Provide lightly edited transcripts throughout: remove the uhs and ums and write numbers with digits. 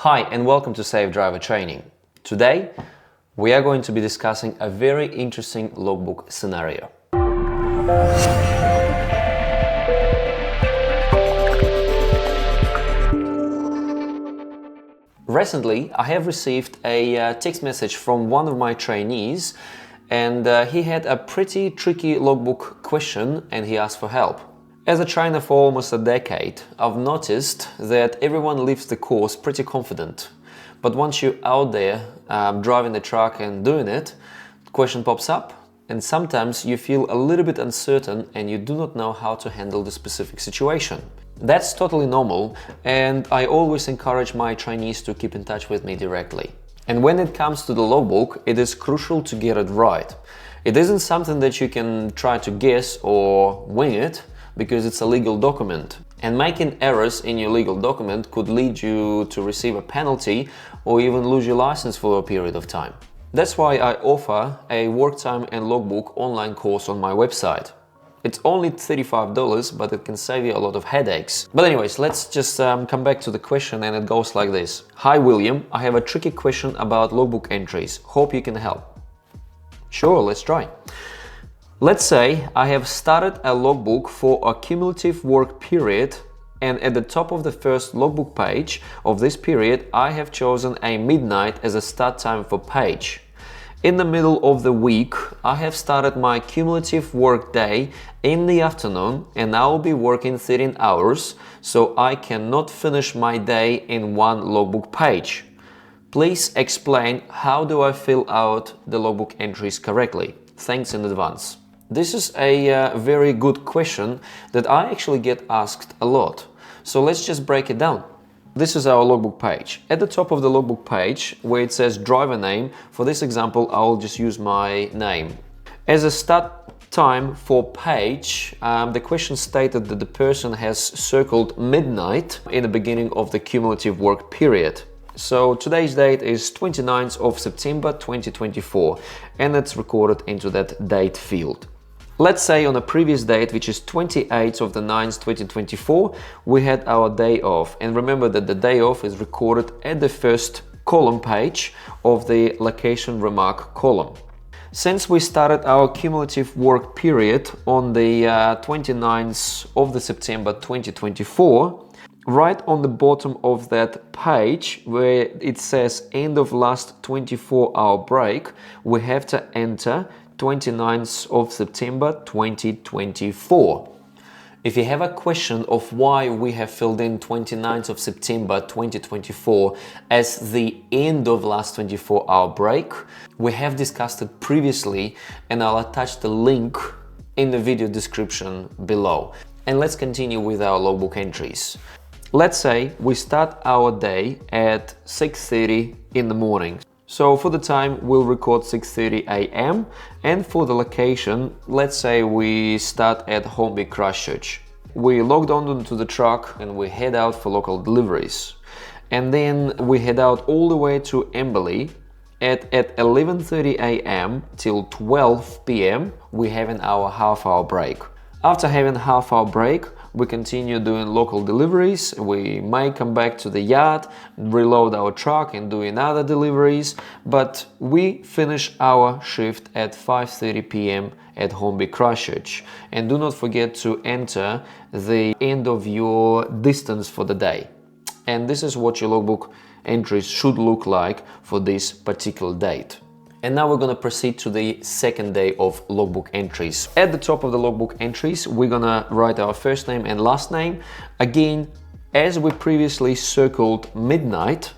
Hi and welcome to Safe Driver Training. Today we are going to be discussing a very interesting logbook scenario. Recently I have received a text message from one of my trainees, and he had a pretty tricky logbook question and he asked for help. As a trainer for almost a decade, I've noticed that everyone leaves the course pretty confident. But once you're out there driving the truck and doing it, the question pops up, and sometimes you feel a little bit uncertain and you do not know how to handle the specific situation. That's totally normal, and I always encourage my trainees to keep in touch with me directly. And when it comes to the logbook, it is crucial to get it right. It isn't something that you can try to guess or wing it, because it's a legal document. And making errors in your legal document could lead you to receive a penalty or even lose your license for a period of time. That's why I offer a work time and logbook online course on my website. It's only $35, but it can save you a lot of headaches. But anyways, let's just come back to the question, and it goes like this. Hi William, I have a tricky question about logbook entries. Hope you can help. Sure, let's try. Let's say I have started a logbook for a cumulative work period, and at the top of the first logbook page of this period I have chosen a midnight as a start time for page. In the middle of the week I have started my cumulative work day in the afternoon, and I will be working 13 hours, so I cannot finish my day in one logbook page. Please explain how do I fill out the logbook entries correctly. Thanks in advance. This is a very good question that I actually get asked a lot. So let's just break it down. This is our logbook page. At the top of the logbook page, where it says driver name, for this example, I'll just use my name. As a start time for page, the question stated that the person has circled midnight in the beginning of the cumulative work period. So today's date is 29th of September 2024, and it's recorded into that date field. Let's say on a previous date, which is 28th of the 9th 2024, we had our day off. And remember that the day off is recorded at the first column page of the location remark column. Since we started our cumulative work period on the 29th of the September 2024, right on the bottom of that page where it says end of last 24-hour break, we have to enter 29th of September 2024. If you have a question of why we have filled in 29th of September 2024 as the end of last 24-hour break, we have discussed it previously, and I'll attach the link in the video description below. And let's continue with our logbook entries. Let's say we start our day at 6:30 in the morning. So for the time we'll record 6:30 a.m. and for the location, let's say we start at Hornby Christchurch. We log on into the truck and we head out for local deliveries. And then we head out all the way to Emberley. At 11:30 a.m. till 12 p.m. we have an hour half-hour break. After having a half-hour break, we continue doing local deliveries. We may come back to the yard, reload our truck and do another deliveries, but we finish our shift at 5:30 p.m. at Hornby Christchurch. And do not forget to enter the end of your distance for the day. And this is what your logbook entries should look like for this particular date. And now we're going to proceed to the second day of logbook entries. At the top of the logbook entries, we're going to write our first name and last name. Again, as we previously circled midnight,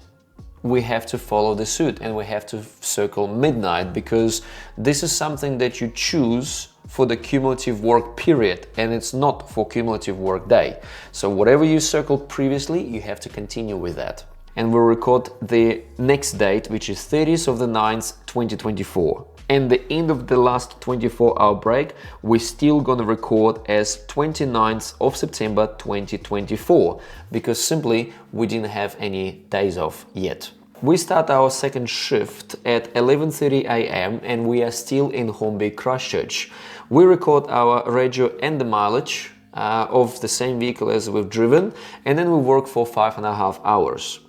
we have to follow the suit and we have to circle midnight, because this is something that you choose for the cumulative work period and it's not for cumulative work day. So whatever you circled previously, you have to continue with that. And we'll record the next date, which is 30th of the 9th 2024. And the end of the last 24-hour break, we're still gonna record as 29th of September 2024, because simply we didn't have any days off yet. We start our second shift at 11:30 a.m. and we are still in Hornby Christchurch. We record our radio and the mileage of the same vehicle as we've driven, and then we work for 5.5 hours.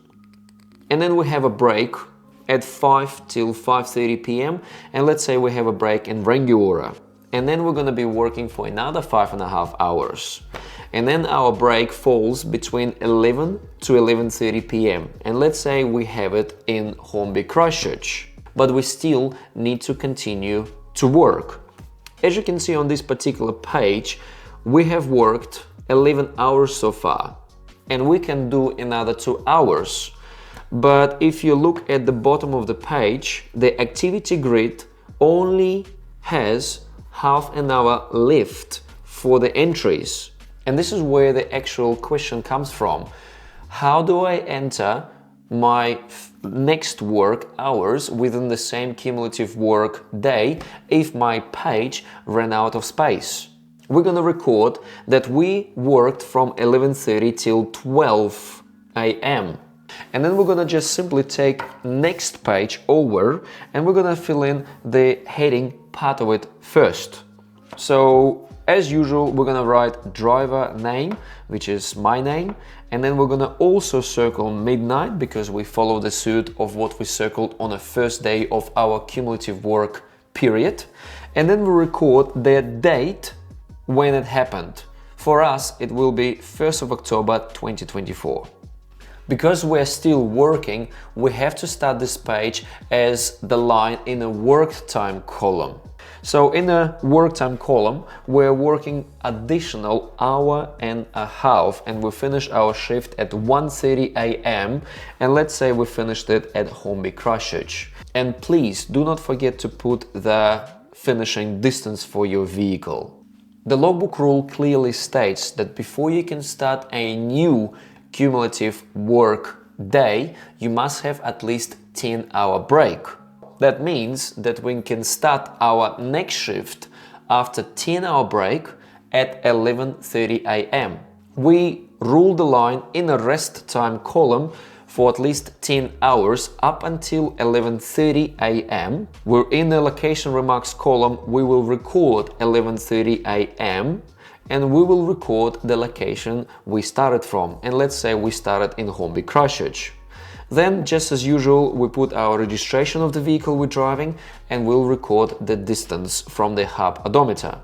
and then we have a break at 5 till 5:30 p.m. and let's say we have a break in Rangiora, and then we're gonna be working for another 5.5 hours. And then our break falls between 11 to 11:30 p.m. and let's say we have it in Hornby, Christchurch, but we still need to continue to work. As you can see on this particular page, we have worked 11 hours so far, and we can do another 2 hours. But if you look at the bottom of the page, the activity grid only has half an hour left for the entries. And this is where the actual question comes from. How do I enter my next work hours within the same cumulative work day if my page ran out of space? We're gonna record that we worked from 11:30 till 12 a.m. And then we're gonna just simply take next page over and we're gonna fill in the heading part of it first. So as usual, we're gonna write driver name, which is my name, and then we're gonna also circle midnight because we follow the suit of what we circled on the first day of our cumulative work period. And then we record the date when it happened. For us, it will be 1st of October 2024. Because we're still working, we have to start this page as the line in a work time column. So in the work time column, we're working additional hour and a half and we finish our shift at 1:30 a.m. and let's say we finished it at Hornby, Christchurch. And please do not forget to put the finishing distance for your vehicle. The logbook rule clearly states that before you can start a new cumulative work day, you must have at least 10-hour break. That means that we can start our next shift after 10-hour break at 11:30 a.m. We rule the line in a rest time column for at least 10 hours up until 11:30 a.m. We're in the location remarks column, we will record 11:30 a.m. and we will record the location we started from. And let's say we started in Hornby, Christchurch. Then, just as usual, we put our registration of the vehicle we're driving and we'll record the distance from the hub odometer.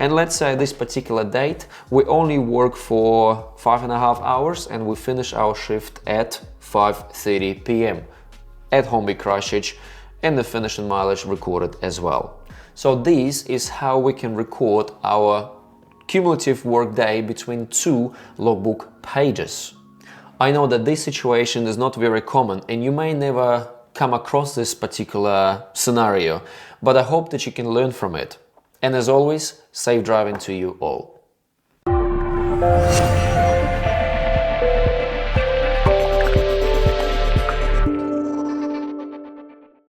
And let's say this particular date, we only work for 5.5 hours and we finish our shift at 5:30 p.m. at Hornby, Christchurch, and the finishing mileage recorded as well. So this is how we can record our cumulative work day between two logbook pages. I know that this situation is not very common and you may never come across this particular scenario, but I hope that you can learn from it. And as always, safe driving to you all.